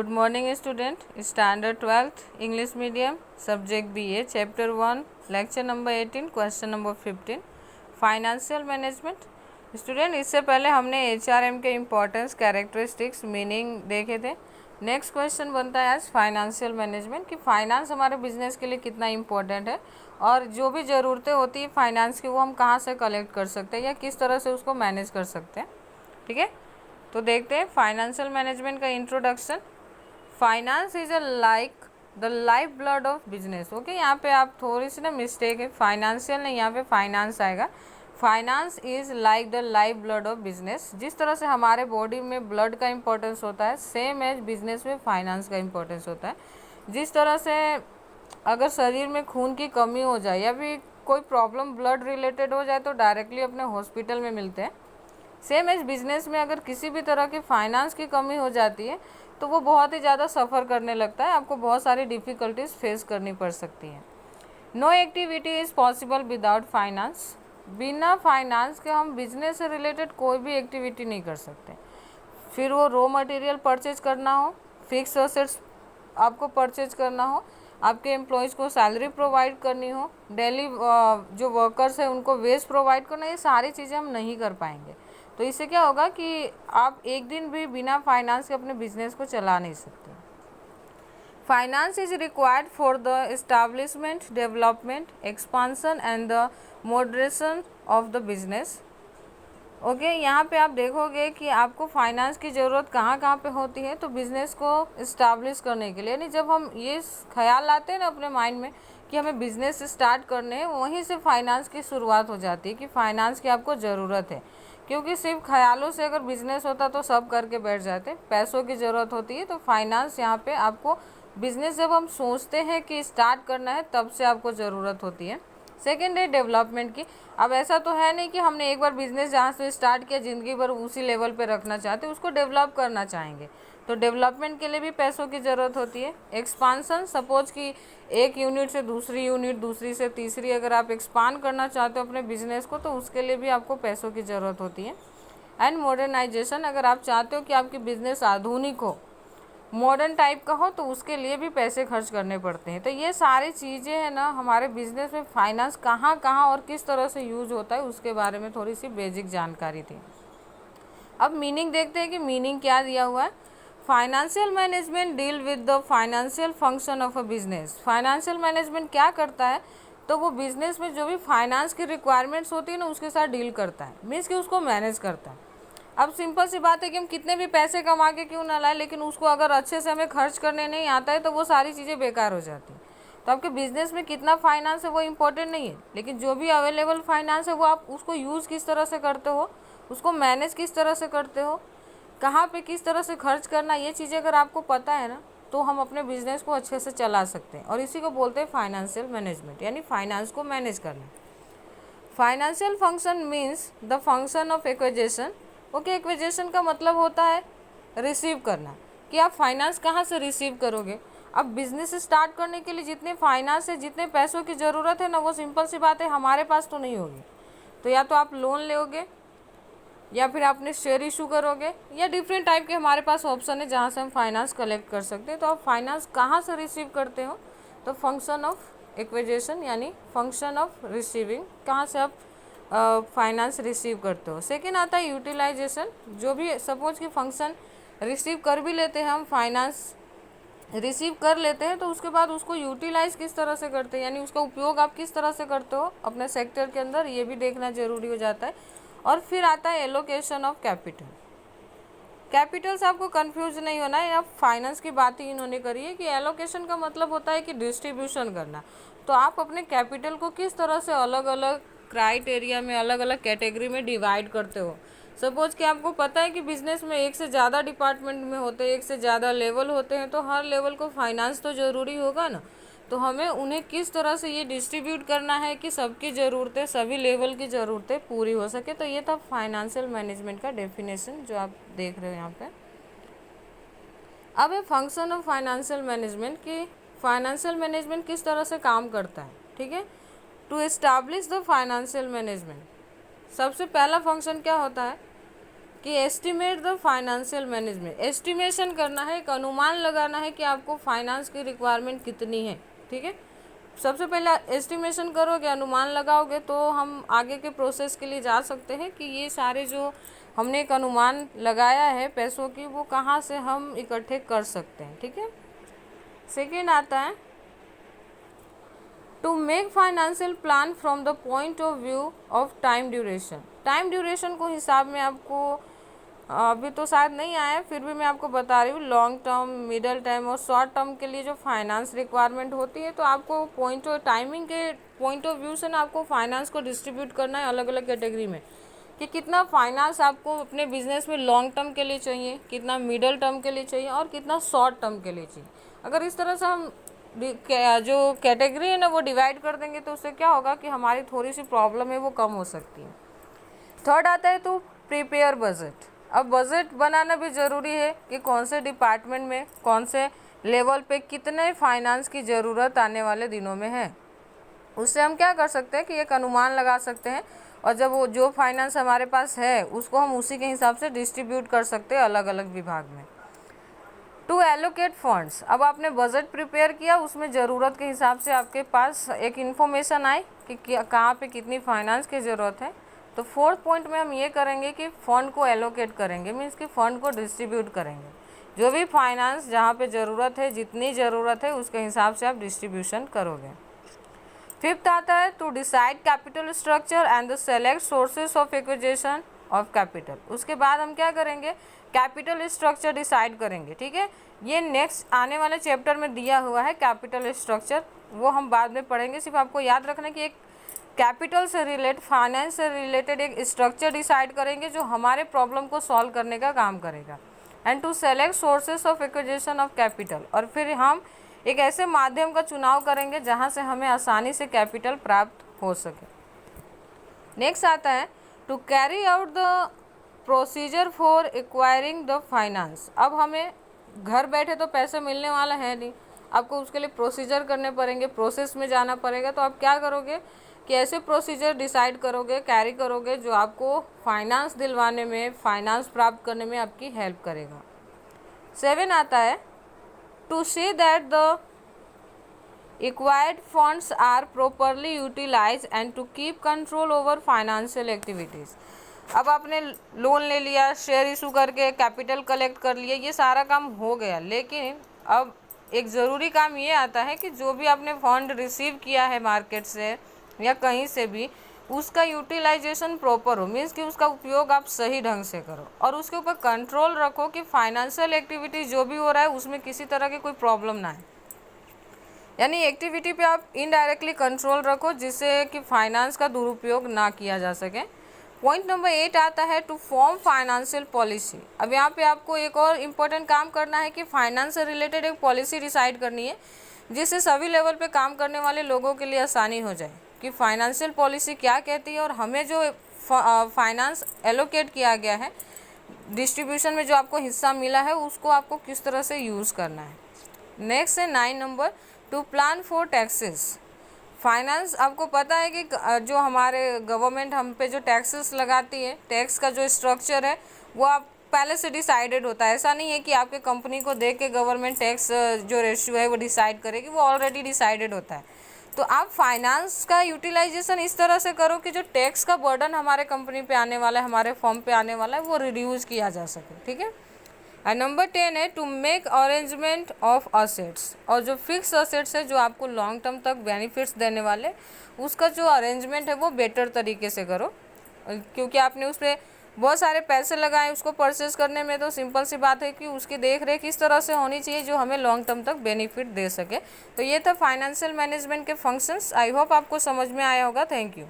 Good morning student. Standard 12th English medium subject BA chapter 1 lecture number 18 question number 15 financial management. Student इससे पहले हमने HRM के importance, characteristics, meaning देखे थे। Next question बनता है आज फाइनेंशियल मैनेजमेंट कि फाइनेंस हमारे बिजनेस के लिए कितना इम्पोर्टेंट है और जो भी ज़रूरतें होती है फाइनेंस की वो हम कहाँ से कलेक्ट कर सकते हैं या किस तरह से उसको मैनेज कर सकते हैं। ठीक है, तो देखते हैं फाइनेंशियल मैनेजमेंट का introduction. Finance is a like the life blood of business. Okay, यहाँ पे आप थोड़ी सी ना मिस्टेक है, फाइनेंशियल नहीं, यहाँ पे फाइनेंस आएगा। Finance is like the life blood of business. जिस तरह से हमारे बॉडी में ब्लड का इंपॉर्टेंस होता है, सेम एज बिजनेस में फाइनेंस का इंपॉर्टेंस होता है। जिस तरह से अगर शरीर में खून की कमी हो जाए या फिर कोई प्रॉब्लम ब्लड रिलेटेड हो जाए तो डायरेक्टली अपने हॉस्पिटल में मिलते हैं, सेम एज बिजनेस में अगर किसी भी तरह की फाइनेंस की कमी हो जाती है तो वो बहुत ही ज़्यादा सफ़र करने लगता है, आपको बहुत सारी डिफ़िकल्टीज फेस करनी पड़ सकती हैं। No activity is possible without finance. बिना फाइनेंस के हम बिजनेस से रिलेटेड कोई भी एक्टिविटी नहीं कर सकते। फिर वो रॉ मटेरियल परचेज करना हो, फिक्स असेट्स आपको परचेज करना हो, आपके एम्प्लॉयज़ को सैलरी प्रोवाइड करनी हो, डेली जो वर्कर्स हैं उनको वेज प्रोवाइड करना, ये सारी चीज़ें हम नहीं कर पाएंगे। तो इससे क्या होगा कि आप एक दिन भी बिना फाइनेंस के अपने बिजनेस को चला नहीं सकते। Finance is required for the establishment, development, expansion and the moderation of the business. Okay, यहाँ पे आप देखोगे कि आपको फाइनेंस की ज़रूरत कहाँ कहाँ पे होती है। तो बिज़नेस को इस्टाब्लिश करने के लिए, यानी जब हम ये ख्याल लाते हैं ना अपने माइंड में कि हमें बिज़नेस स्टार्ट करने हैं, वहीं से फाइनेंस की शुरुआत हो जाती है कि फाइनेंस की आपको ज़रूरत है। क्योंकि सिर्फ ख्यालों से अगर बिज़नेस होता तो सब करके बैठ जाते, पैसों की ज़रूरत होती है। तो फाइनेंस यहाँ पे आपको बिज़नेस जब हम सोचते हैं कि स्टार्ट करना है तब से आपको ज़रूरत होती है। सेकेंड है डेवलपमेंट की। अब ऐसा तो है नहीं कि हमने एक बार बिज़नेस जहाँ से स्टार्ट किया ज़िंदगी भर उसी लेवल पे रखना चाहते, उसको डेवलप करना चाहेंगे, तो डेवलपमेंट के लिए भी पैसों की ज़रूरत होती है। एक्सपांसन, सपोज कि एक यूनिट से दूसरी यूनिट, दूसरी से तीसरी, अगर आप एक्सपांड करना चाहते हो अपने बिजनेस को तो उसके लिए भी आपको पैसों की ज़रूरत होती है। एंड मॉडर्नाइजेशन, अगर आप चाहते हो कि आपकी बिज़नेस आधुनिक हो, मॉडर्न टाइप का हो, तो उसके लिए भी पैसे खर्च करने पड़ते हैं। तो ये सारी चीज़ें हैं ना, हमारे बिजनेस में फाइनेंस कहाँ कहाँ और किस तरह से यूज होता है उसके बारे में थोड़ी सी बेसिक जानकारी थी। अब मीनिंग देखते हैं कि मीनिंग क्या दिया हुआ है। Financial management deal with the financial function of a business. Financial management क्या करता है, तो वो बिजनेस में जो भी फाइनेंस की रिक्वायरमेंट्स होती है ना उसके साथ डील करता है, मीन्स कि उसको मैनेज करता है। अब सिंपल सी बात है कि हम कितने भी पैसे कमा के क्यों ना लाए, लेकिन उसको अगर अच्छे से हमें खर्च करने नहीं आता है तो वो सारी चीज़ें बेकार हो जाती हैं। तो आपके बिजनेस में कितना फाइनेंस है वो इम्पोर्टेंट नहीं है, लेकिन जो भी अवेलेबल फाइनेंस है वो आप उसको यूज़ किस तरह से करते हो, उसको मैनेज किस तरह से करते हो, कहाँ पे किस तरह से खर्च करना, ये चीज़ें अगर आपको पता है ना तो हम अपने बिजनेस को अच्छे से चला सकते हैं। और इसी को बोलते हैं फाइनेंशियल मैनेजमेंट, यानी फाइनेंस को मैनेज करना। Financial function means the function of acquisition. Okay, acquisition का मतलब होता है रिसीव करना, कि आप फाइनेंस कहाँ से रिसीव करोगे। अब बिजनेस स्टार्ट करने के लिए जितने फाइनेंस है, जितने पैसों की ज़रूरत है ना, वो सिंपल सी बात है हमारे पास तो नहीं होगी। तो या तो आप लोन लोगे या फिर आपने शेयर इशू करोगे, या डिफरेंट टाइप के हमारे पास ऑप्शन है जहाँ से हम फाइनेंस कलेक्ट कर सकते हैं। तो आप फाइनेंस कहाँ से रिसीव करते हो, तो फंक्शन ऑफ एक्विजिशन यानी फंक्शन ऑफ रिसीविंग, कहाँ से आप फाइनेंस रिसीव करते हो। सेकेंड आता है यूटिलाइजेशन। जो भी सपोज कि फंक्शन रिसीव कर भी लेते हैं हम, फाइनेंस रिसीव कर लेते हैं, तो उसके बाद उसको यूटिलाइज किस तरह से करते हैं, यानी उसका उपयोग आप किस तरह से करते हो अपने सेक्टर के अंदर, ये भी देखना ज़रूरी हो जाता है। और फिर आता है एलोकेशन ऑफ कैपिटल। कैपिटल से आपको कंफ्यूज नहीं होना है, अब फाइनेंस की बात ही इन्होंने करी है कि एलोकेशन का मतलब होता है कि डिस्ट्रीब्यूशन करना। तो आप अपने कैपिटल को किस तरह से अलग अलग क्राइटेरिया में, अलग अलग कैटेगरी में डिवाइड करते हो। सपोज कि आपको पता है कि बिजनेस में एक से ज़्यादा डिपार्टमेंट में होते हैं, एक से ज़्यादा लेवल होते हैं, तो हर लेवल को फाइनेंस तो ज़रूरी होगा ना। तो हमें उन्हें किस तरह से ये डिस्ट्रीब्यूट करना है कि सबकी ज़रूरतें, सभी लेवल की ज़रूरतें पूरी हो सके। तो ये था फाइनेंशियल मैनेजमेंट का डेफिनेशन जो आप देख रहे हो यहाँ पे। अब है फंक्शन ऑफ फाइनेंशियल मैनेजमेंट कि फाइनेंशियल मैनेजमेंट किस तरह से काम करता है। ठीक है, to establish the financial management, सबसे पहला फंक्शन क्या होता है, कि estimate the financial management, estimation करना है, एक अनुमान लगाना है कि आपको फाइनेंस की रिक्वायरमेंट कितनी है। ठीक है, सबसे पहले एस्टिमेशन करोगे, अनुमान लगाओगे, तो हम आगे के प्रोसेस के लिए जा सकते हैं कि ये सारे जो हमने एक अनुमान लगाया है पैसों की, वो कहाँ से हम इकट्ठे कर सकते हैं। ठीक है, सेकेंड आता है to make financial plan from the point of view of time duration. Time duration को हिसाब में आपको अभी तो शायद नहीं आया है, फिर भी मैं आपको बता रही हूँ, लॉन्ग टर्म, मिडल टर्म और शॉर्ट टर्म के लिए जो फाइनेंस रिक्वायरमेंट होती है, तो आपको पॉइंट ऑफ टाइमिंग के पॉइंट ऑफ व्यू से ना आपको फाइनेंस को डिस्ट्रीब्यूट करना है अलग अलग कैटेगरी में, कि कितना फाइनेंस आपको अपने बिजनेस में लॉन्ग टर्म के लिए चाहिए, कितना मिडल टर्म के लिए चाहिए और कितना शॉर्ट टर्म के लिए चाहिए। अगर इस तरह से हम जो कैटेगरी है ना वो डिवाइड कर देंगे, तो उससे क्या होगा कि हमारी थोड़ी सी प्रॉब्लम है वो कम हो सकती है। थर्ड आता है तो प्रिपेयर बजट। अब बजट बनाना भी ज़रूरी है कि कौन से डिपार्टमेंट में, कौन से लेवल पे कितने फाइनेंस की ज़रूरत आने वाले दिनों में है। उससे हम क्या कर सकते हैं कि एक अनुमान लगा सकते हैं, और जब वो जो फाइनेंस हमारे पास है उसको हम उसी के हिसाब से डिस्ट्रीब्यूट कर सकते हैं अलग अलग विभाग में। टू एलोकेट फंड्स, अब आपने बजट प्रिपेयर किया, उसमें ज़रूरत के हिसाब से आपके पास एक इन्फॉर्मेशन आई कि कहाँ पे कितनी फाइनेंस की ज़रूरत है, तो फोर्थ पॉइंट में हम ये करेंगे कि फ़ंड को एलोकेट करेंगे, मीन्स कि फ़ंड को डिस्ट्रीब्यूट करेंगे। जो भी फाइनेंस जहाँ पे ज़रूरत है, जितनी ज़रूरत है उसके हिसाब से आप डिस्ट्रीब्यूशन करोगे। फिफ्थ आता है to decide capital structure and the select sources of acquisition of capital. उसके बाद हम क्या करेंगे, कैपिटल स्ट्रक्चर डिसाइड करेंगे। ठीक है, ये नेक्स्ट आने वाले चैप्टर में दिया हुआ है कैपिटल स्ट्रक्चर, वो हम बाद में पढ़ेंगे। सिर्फ आपको याद रखना कि एक कैपिटल से रिलेटेड, फाइनेंस से रिलेटेड एक स्ट्रक्चर डिसाइड करेंगे जो हमारे प्रॉब्लम को सॉल्व करने का काम करेगा। And to select sources of acquisition of capital, और फिर हम एक ऐसे माध्यम का चुनाव करेंगे जहां से हमें आसानी से कैपिटल प्राप्त हो सके। नेक्स्ट आता है to carry out the procedure for acquiring the finance. अब हमें घर बैठे तो पैसे मिलने वाला है नहीं, आपको उसके लिए प्रोसीजर करने पड़ेंगे, प्रोसेस में जाना पड़ेगा। तो आप क्या करोगे कि ऐसे प्रोसीजर डिसाइड करोगे, कैरी करोगे जो आपको फाइनेंस दिलवाने में, फाइनेंस प्राप्त करने में आपकी हेल्प करेगा। 7 आता है to see that the acquired funds are properly utilise and to keep control over financial activities. अब आपने लोन ले लिया, शेयर इशू करके कैपिटल कलेक्ट कर लिया, ये सारा काम हो गया, लेकिन अब एक ज़रूरी काम ये आता है कि जो भी आपने फंड रिसीव किया है मार्केट से या कहीं से भी, उसका यूटिलाइजेशन प्रॉपर हो, मीन्स कि उसका उपयोग आप सही ढंग से करो, और उसके ऊपर कंट्रोल रखो कि फाइनेंशियल एक्टिविटी जो भी हो रहा है उसमें किसी तरह की कोई प्रॉब्लम ना है। यानी एक्टिविटी पे आप इनडायरेक्टली कंट्रोल रखो जिससे कि फाइनेंस का दुरुपयोग ना किया जा सके। पॉइंट नंबर 8 आता है टू फॉर्म फाइनेंशियल पॉलिसी। अब यहाँ पे आपको एक और इम्पोर्टेंट काम करना है कि फाइनेंस से रिलेटेड एक पॉलिसी डिसाइड करनी है जिससे सभी लेवल पे काम करने वाले लोगों के लिए आसानी हो जाए कि फाइनेंशियल पॉलिसी क्या कहती है, और हमें जो फाइनेंस एलोकेट किया गया है, डिस्ट्रीब्यूशन में जो आपको हिस्सा मिला है, उसको आपको किस तरह से यूज़ करना है। नेक्स्ट है 9 number two plan for taxes. Finance, आपको पता है कि जो हमारे गवर्नमेंट हम पे जो टैक्सेस लगाती है, टैक्स का जो स्ट्रक्चर है वो आप पहले से डिसाइडेड होता है। ऐसा नहीं है कि आपके कंपनी को देख के गवर्नमेंट टैक्स जो रेशियो है वो डिसाइड करेगी, वो ऑलरेडी डिसाइडेड होता है। तो आप फाइनेंस का यूटिलाइजेशन इस तरह से करो कि जो टैक्स का बर्डन हमारे कंपनी पे आने वाला है, हमारे फर्म पे आने वाला है, वो रिड्यूस किया जा सके। ठीक है, और नंबर 10 है to make arrangement of assets. और जो फिक्स असेट्स है जो आपको लॉन्ग टर्म तक बेनिफिट्स देने वाले, उसका जो अरेंजमेंट है वो बेटर तरीके से करो, क्योंकि आपने उस पर बहुत सारे पैसे लगाए उसको परचेज करने में। तो सिंपल सी बात है कि उसकी देख रेख इस तरह से होनी चाहिए जो हमें लॉन्ग टर्म तक बेनिफिट दे सके। तो ये था फाइनेंशियल मैनेजमेंट के फंक्शंस। आई होप आपको समझ में आया होगा। Thank you.